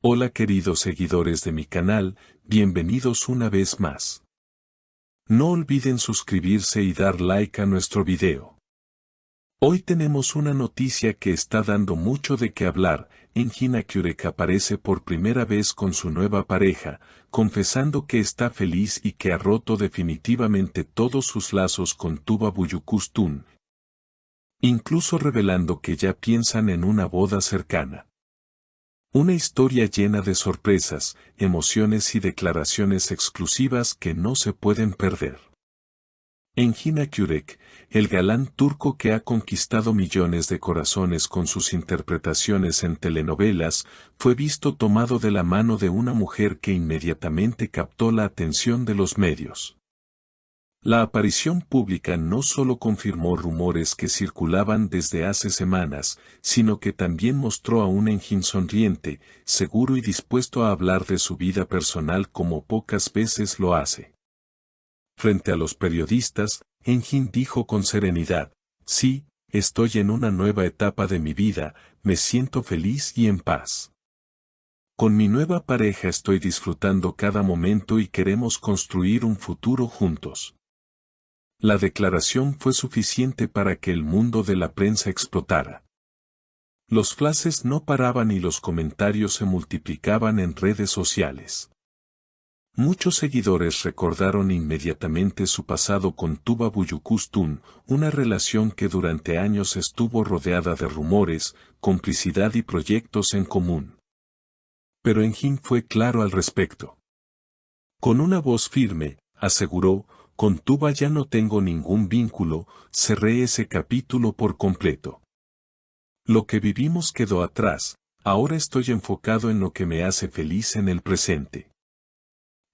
Hola queridos seguidores de mi canal, bienvenidos una vez más. No olviden suscribirse y dar like a nuestro video. Hoy tenemos una noticia que está dando mucho de qué hablar. Engin Akyurek aparece por primera vez con su nueva pareja, confesando que está feliz y que ha roto definitivamente todos sus lazos con Tuba Büyüküstün, incluso revelando que ya piensan en una boda cercana. Una historia llena de sorpresas, emociones y declaraciones exclusivas que no se pueden perder. Engin Akyurek, el galán turco que ha conquistado millones de corazones con sus interpretaciones en telenovelas, fue visto tomado de la mano de una mujer que inmediatamente captó la atención de los medios. La aparición pública no solo confirmó rumores que circulaban desde hace semanas, sino que también mostró a un Engin sonriente, seguro y dispuesto a hablar de su vida personal como pocas veces lo hace. Frente a los periodistas, Engin dijo con serenidad: "Sí, estoy en una nueva etapa de mi vida, me siento feliz y en paz. Con mi nueva pareja estoy disfrutando cada momento y queremos construir un futuro juntos". La declaración fue suficiente para que el mundo de la prensa explotara. Los flashes no paraban y los comentarios se multiplicaban en redes sociales. Muchos seguidores recordaron inmediatamente su pasado con Tuba Büyüküstün, una relación que durante años estuvo rodeada de rumores, complicidad y proyectos en común. Pero Engin fue claro al respecto. Con una voz firme, aseguró: "Con Tuba ya no tengo ningún vínculo, cerré ese capítulo por completo. Lo que vivimos quedó atrás, ahora estoy enfocado en lo que me hace feliz en el presente".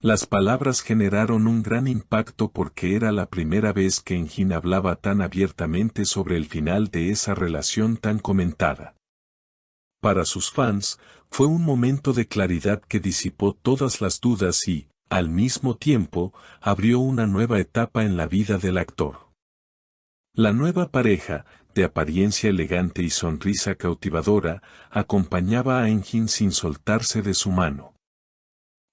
Las palabras generaron un gran impacto porque era la primera vez que Engin hablaba tan abiertamente sobre el final de esa relación tan comentada. Para sus fans, fue un momento de claridad que disipó todas las dudas y, al mismo tiempo, abrió una nueva etapa en la vida del actor. La nueva pareja, de apariencia elegante y sonrisa cautivadora, acompañaba a Engin sin soltarse de su mano.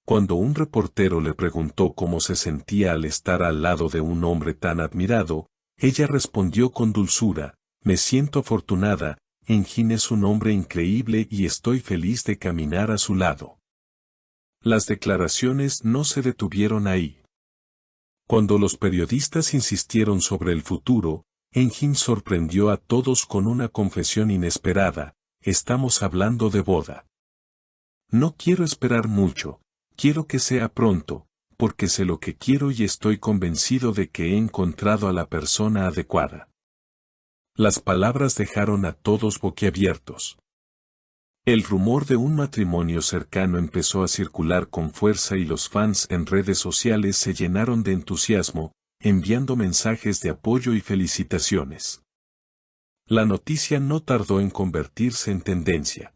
Cuando un reportero le preguntó cómo se sentía al estar al lado de un hombre tan admirado, ella respondió con dulzura: "Me siento afortunada, Engin es un hombre increíble y estoy feliz de caminar a su lado". Las declaraciones no se detuvieron ahí. Cuando los periodistas insistieron sobre el futuro, Engin sorprendió a todos con una confesión inesperada: "Estamos hablando de boda. No quiero esperar mucho, quiero que sea pronto, porque sé lo que quiero y estoy convencido de que he encontrado a la persona adecuada". Las palabras dejaron a todos boquiabiertos. El rumor de un matrimonio cercano empezó a circular con fuerza y los fans en redes sociales se llenaron de entusiasmo, enviando mensajes de apoyo y felicitaciones. La noticia no tardó en convertirse en tendencia.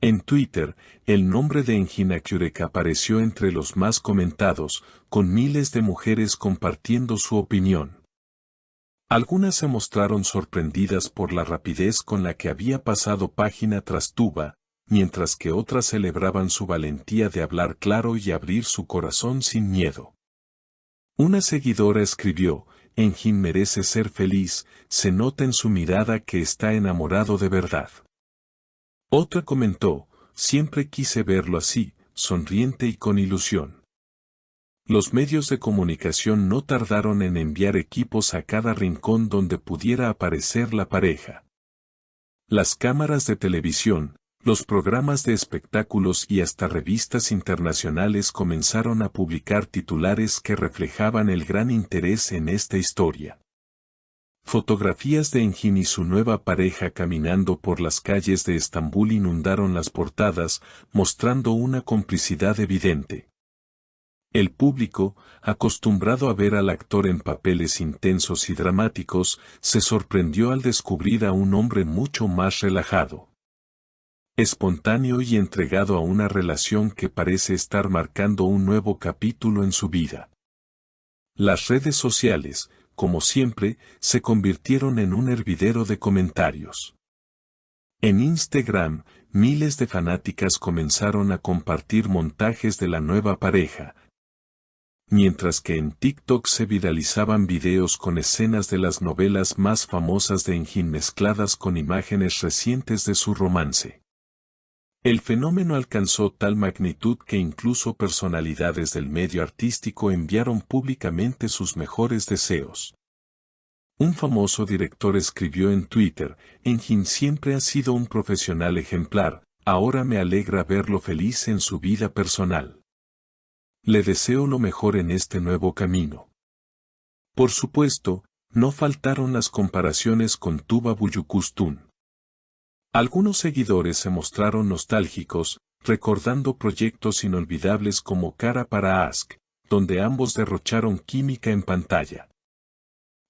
En Twitter, el nombre de Engin Akyurek apareció entre los más comentados, con miles de mujeres compartiendo su opinión. Algunas se mostraron sorprendidas por la rapidez con la que había pasado página tras Tuba, mientras que otras celebraban su valentía de hablar claro y abrir su corazón sin miedo. Una seguidora escribió: "Engin merece ser feliz, se nota en su mirada que está enamorado de verdad". Otra comentó: "Siempre quise verlo así, sonriente y con ilusión". Los medios de comunicación no tardaron en enviar equipos a cada rincón donde pudiera aparecer la pareja. Las cámaras de televisión, los programas de espectáculos y hasta revistas internacionales comenzaron a publicar titulares que reflejaban el gran interés en esta historia. Fotografías de Engin y su nueva pareja caminando por las calles de Estambul inundaron las portadas, mostrando una complicidad evidente. El público, acostumbrado a ver al actor en papeles intensos y dramáticos, se sorprendió al descubrir a un hombre mucho más relajado, espontáneo y entregado a una relación que parece estar marcando un nuevo capítulo en su vida. Las redes sociales, como siempre, se convirtieron en un hervidero de comentarios. En Instagram, miles de fanáticas comenzaron a compartir montajes de la nueva pareja, mientras que en TikTok se viralizaban videos con escenas de las novelas más famosas de Enjin mezcladas con imágenes recientes de su romance. El fenómeno alcanzó tal magnitud que incluso personalidades del medio artístico enviaron públicamente sus mejores deseos. Un famoso director escribió en Twitter: Enjin siempre ha sido un profesional ejemplar, ahora me alegra verlo feliz en su vida personal. Le deseo lo mejor en este nuevo camino. Por supuesto, no faltaron las comparaciones con Tuba Büyüküstün. Algunos seguidores se mostraron nostálgicos, recordando proyectos inolvidables como Cara para Ask, donde ambos derrocharon química en pantalla.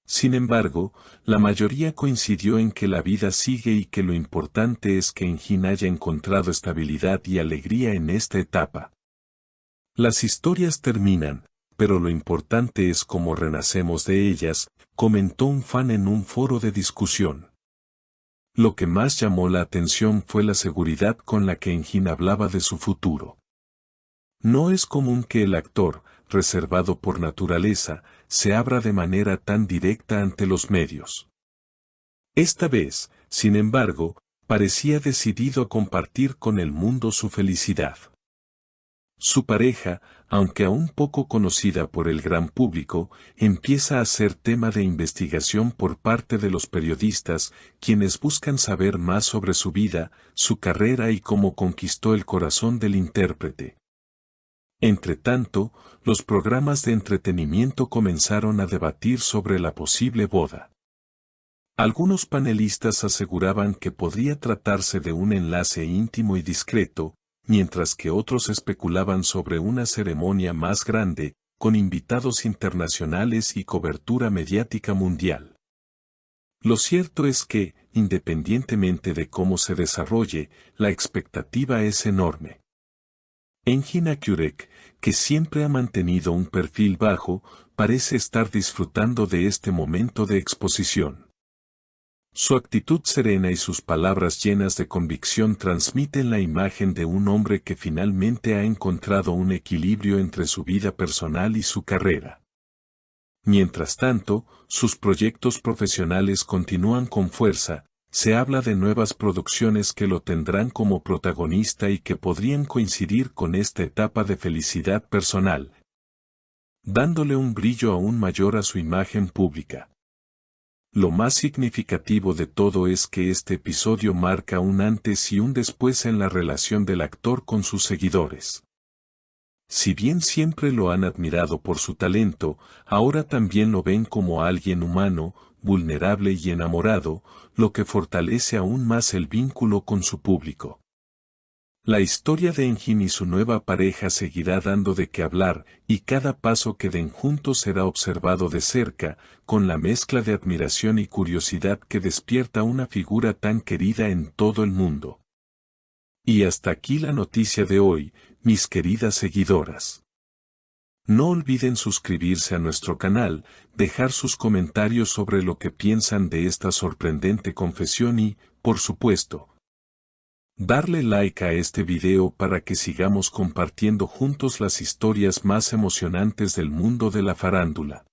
Sin embargo, la mayoría coincidió en que la vida sigue y que lo importante es que Enjin haya encontrado estabilidad y alegría en esta etapa. Las historias terminan, pero lo importante es cómo renacemos de ellas, comentó un fan en un foro de discusión. Lo que más llamó la atención fue la seguridad con la que Enjin hablaba de su futuro. No es común que el actor, reservado por naturaleza, se abra de manera tan directa ante los medios. Esta vez, sin embargo, parecía decidido a compartir con el mundo su felicidad. Su pareja, aunque aún poco conocida por el gran público, empieza a ser tema de investigación por parte de los periodistas, quienes buscan saber más sobre su vida, su carrera y cómo conquistó el corazón del intérprete. Entretanto, los programas de entretenimiento comenzaron a debatir sobre la posible boda. Algunos panelistas aseguraban que podría tratarse de un enlace íntimo y discreto, mientras que otros especulaban sobre una ceremonia más grande, con invitados internacionales y cobertura mediática mundial. Lo cierto es que, independientemente de cómo se desarrolle, la expectativa es enorme. Enjin Akyurek, que siempre ha mantenido un perfil bajo, parece estar disfrutando de este momento de exposición. Su actitud serena y sus palabras llenas de convicción transmiten la imagen de un hombre que finalmente ha encontrado un equilibrio entre su vida personal y su carrera. Mientras tanto, sus proyectos profesionales continúan con fuerza, se habla de nuevas producciones que lo tendrán como protagonista y que podrían coincidir con esta etapa de felicidad personal, dándole un brillo aún mayor a su imagen pública. Lo más significativo de todo es que este episodio marca un antes y un después en la relación del actor con sus seguidores. Si bien siempre lo han admirado por su talento, ahora también lo ven como alguien humano, vulnerable y enamorado, lo que fortalece aún más el vínculo con su público. La historia de Enjin y su nueva pareja seguirá dando de qué hablar, y cada paso que den juntos será observado de cerca, con la mezcla de admiración y curiosidad que despierta una figura tan querida en todo el mundo. Y hasta aquí la noticia de hoy, mis queridas seguidoras. No olviden suscribirse a nuestro canal, dejar sus comentarios sobre lo que piensan de esta sorprendente confesión y, por supuesto, darle like a este video para que sigamos compartiendo juntos las historias más emocionantes del mundo de la farándula.